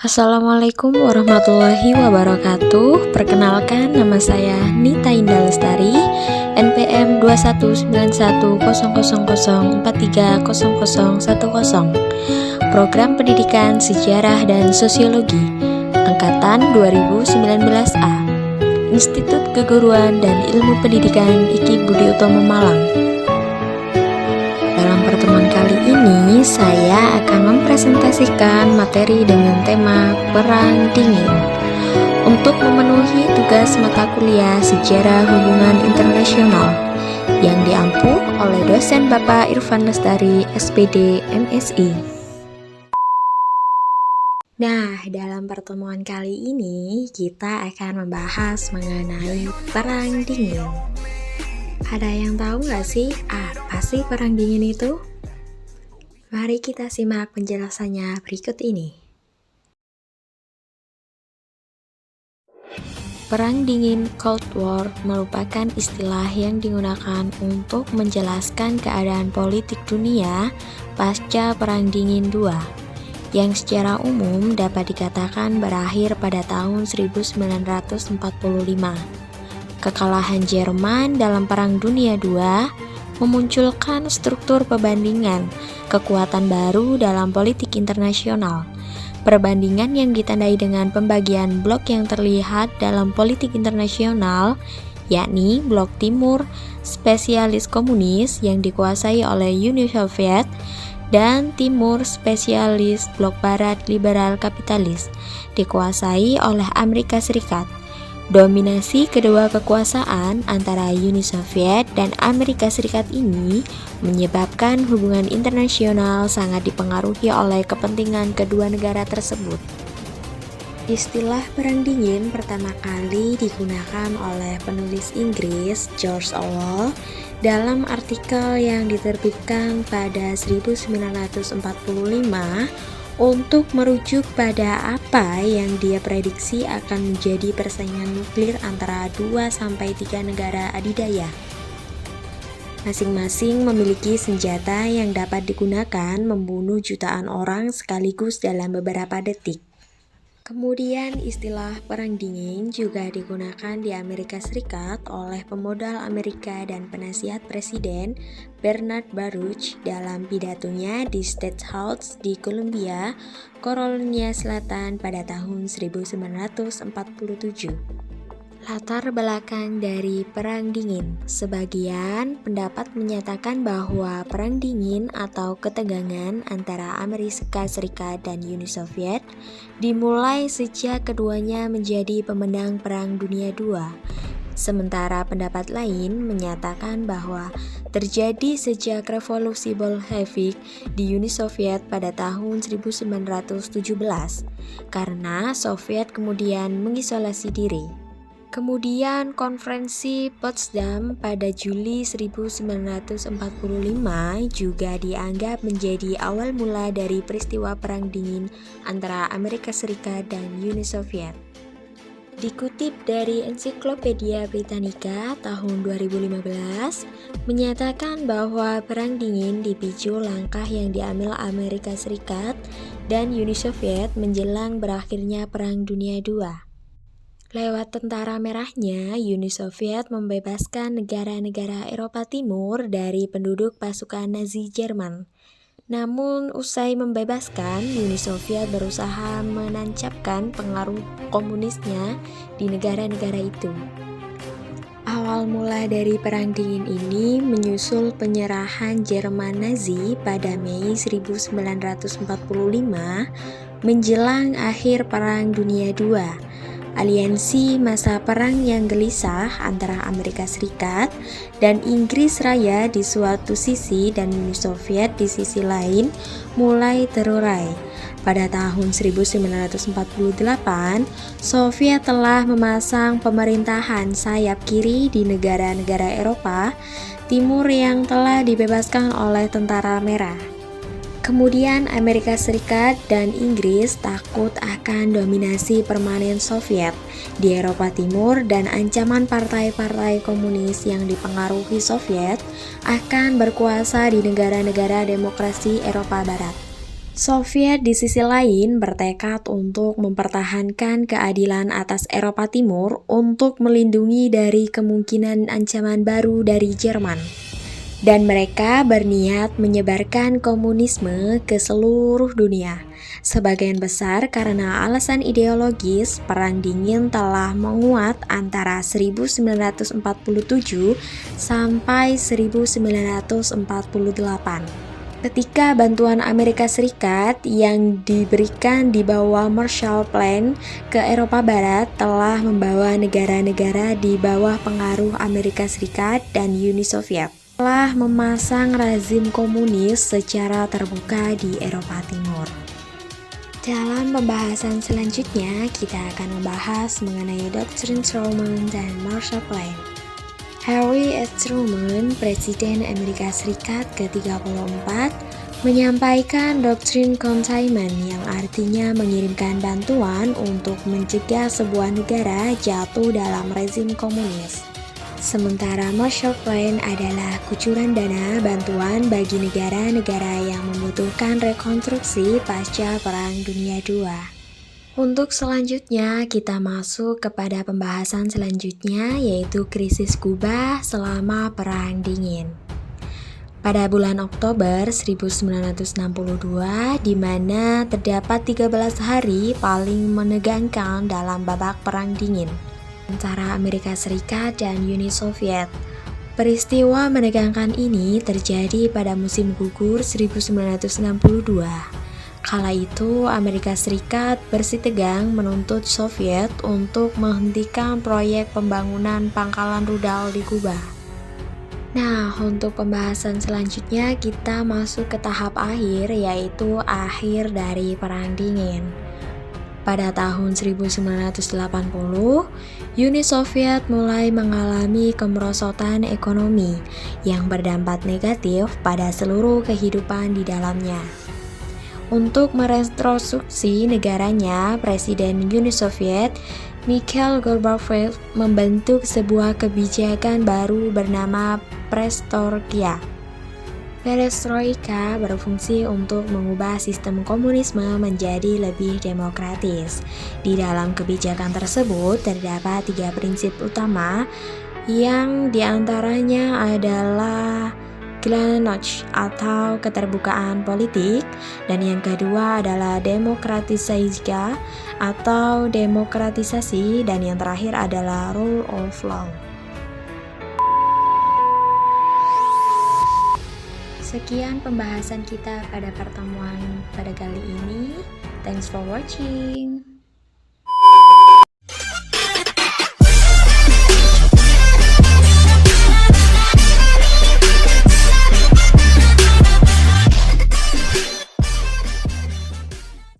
Assalamualaikum warahmatullahi wabarakatuh. Perkenalkan, nama saya Nita Indah Lestari, NPM 2191000430010, Program Pendidikan Sejarah dan Sosiologi, Angkatan 2019A, Institut Keguruan dan Ilmu Pendidikan IKI Budi Utomo Malang. Dalam pertemuan kali ini, saya akan mempresentasikan materi dengan tema Perang Dingin. Untuk memenuhi tugas mata kuliah Sejarah Hubungan Internasional yang diampu oleh dosen Bapak Irfan Lestari, SPD, MSI. Nah, dalam pertemuan kali ini, kita akan membahas mengenai Perang Dingin. Ada yang tahu nggak sih apa sih Perang Dingin itu? Mari kita simak penjelasannya berikut ini. Perang Dingin Cold War merupakan istilah yang digunakan untuk menjelaskan keadaan politik dunia pasca Perang Dingin II, yang secara umum dapat dikatakan berakhir pada tahun 1945. Kekalahan Jerman dalam Perang Dunia II memunculkan struktur perbandingan kekuatan baru dalam politik internasional. Perbandingan yang ditandai dengan pembagian blok yang terlihat dalam politik internasional, yakni blok timur spesialis komunis yang dikuasai oleh Uni Soviet dan timur spesialis blok barat liberal kapitalis dikuasai oleh Amerika Serikat. Dominasi kedua kekuasaan antara Uni Soviet dan Amerika Serikat ini menyebabkan hubungan internasional sangat dipengaruhi oleh kepentingan kedua negara tersebut. Istilah Perang Dingin pertama kali digunakan oleh penulis Inggris George Orwell dalam artikel yang diterbitkan pada 1945 untuk merujuk pada apa yang dia prediksi akan menjadi persaingan nuklir antara 2-3 negara adidaya. Masing-masing memiliki senjata yang dapat digunakan membunuh jutaan orang sekaligus dalam beberapa detik. Kemudian istilah Perang Dingin juga digunakan di Amerika Serikat oleh pemodal Amerika dan penasihat Presiden Bernard Baruch dalam pidatonya di State House di Columbia, Carolina Selatan pada tahun 1947. Latar belakang dari Perang Dingin. Sebagian pendapat menyatakan bahwa Perang Dingin atau ketegangan antara Amerika Serikat dan Uni Soviet dimulai sejak keduanya menjadi pemenang Perang Dunia II. Sementara pendapat lain menyatakan bahwa terjadi sejak revolusi Bolshevik di Uni Soviet pada tahun 1917, karena Soviet kemudian mengisolasi diri. Kemudian konferensi Potsdam pada Juli 1945 juga dianggap menjadi awal mula dari peristiwa Perang Dingin antara Amerika Serikat dan Uni Soviet. Dikutip dari Ensiklopedia Britannica tahun 2015, menyatakan bahwa Perang Dingin dipicu langkah yang diambil Amerika Serikat dan Uni Soviet menjelang berakhirnya Perang Dunia II. Lewat tentara merahnya, Uni Soviet membebaskan negara-negara Eropa Timur dari penduduk pasukan Nazi Jerman. Namun, usai membebaskan, Uni Soviet berusaha menancapkan pengaruh komunisnya di negara-negara itu. Awal mula dari Perang Dingin ini menyusul penyerahan Jerman Nazi pada Mei 1945 menjelang akhir Perang Dunia II. Aliansi masa perang yang gelisah antara Amerika Serikat dan Inggris Raya di suatu sisi dan Uni Soviet di sisi lain mulai terurai. Pada tahun 1948, Soviet telah memasang pemerintahan sayap kiri di negara-negara Eropa Timur yang telah dibebaskan oleh Tentara Merah. Kemudian Amerika Serikat dan Inggris takut akan dominasi permanen Soviet di Eropa Timur dan ancaman partai-partai komunis yang dipengaruhi Soviet akan berkuasa di negara-negara demokrasi Eropa Barat. Soviet di sisi lain bertekad untuk mempertahankan keadilan atas Eropa Timur untuk melindungi dari kemungkinan ancaman baru dari Jerman. Dan mereka berniat menyebarkan komunisme ke seluruh dunia. Sebagian besar karena alasan ideologis, Perang Dingin telah menguat antara 1947 sampai 1948. Ketika bantuan Amerika Serikat yang diberikan di bawah Marshall Plan ke Eropa Barat telah membawa negara-negara di bawah pengaruh Amerika Serikat dan Uni Soviet telah memasang rezim komunis secara terbuka di Eropa Timur. Dalam pembahasan selanjutnya, kita akan membahas mengenai doktrin Truman dan Marshall Plan. Harry S. Truman, Presiden Amerika Serikat ke-34, menyampaikan doktrin containment yang artinya mengirimkan bantuan untuk mencegah sebuah negara jatuh dalam rezim komunis. Sementara Marshall Plan adalah kucuran dana bantuan bagi negara-negara yang membutuhkan rekonstruksi pasca Perang Dunia II. Untuk selanjutnya, kita masuk kepada pembahasan selanjutnya, yaitu krisis Kuba selama Perang Dingin. Pada bulan Oktober 1962, di mana terdapat 13 hari paling menegangkan dalam babak Perang Dingin antara Amerika Serikat dan Uni Soviet. Peristiwa menegangkan ini terjadi pada musim gugur 1962. Kala itu, Amerika Serikat bersitegang menuntut Soviet untuk menghentikan proyek pembangunan pangkalan rudal di Kuba. Nah, untuk pembahasan selanjutnya kita masuk ke tahap akhir, yaitu akhir dari Perang Dingin. Pada tahun 1980, Uni Soviet mulai mengalami kemerosotan ekonomi yang berdampak negatif pada seluruh kehidupan di dalamnya. Untuk merekonstruksi negaranya, Presiden Uni Soviet Mikhail Gorbachev membentuk sebuah kebijakan baru bernama Perestroika. Perestroika berfungsi untuk mengubah sistem komunisme menjadi lebih demokratis. Di dalam kebijakan tersebut terdapat 3 prinsip utama, yang diantaranya adalah Glasnost atau keterbukaan politik, dan yang kedua adalah demokratisasi atau demokratisasi, dan yang terakhir adalah rule of law. Sekian pembahasan kita pada pertemuan pada kali ini. Thanks for watching.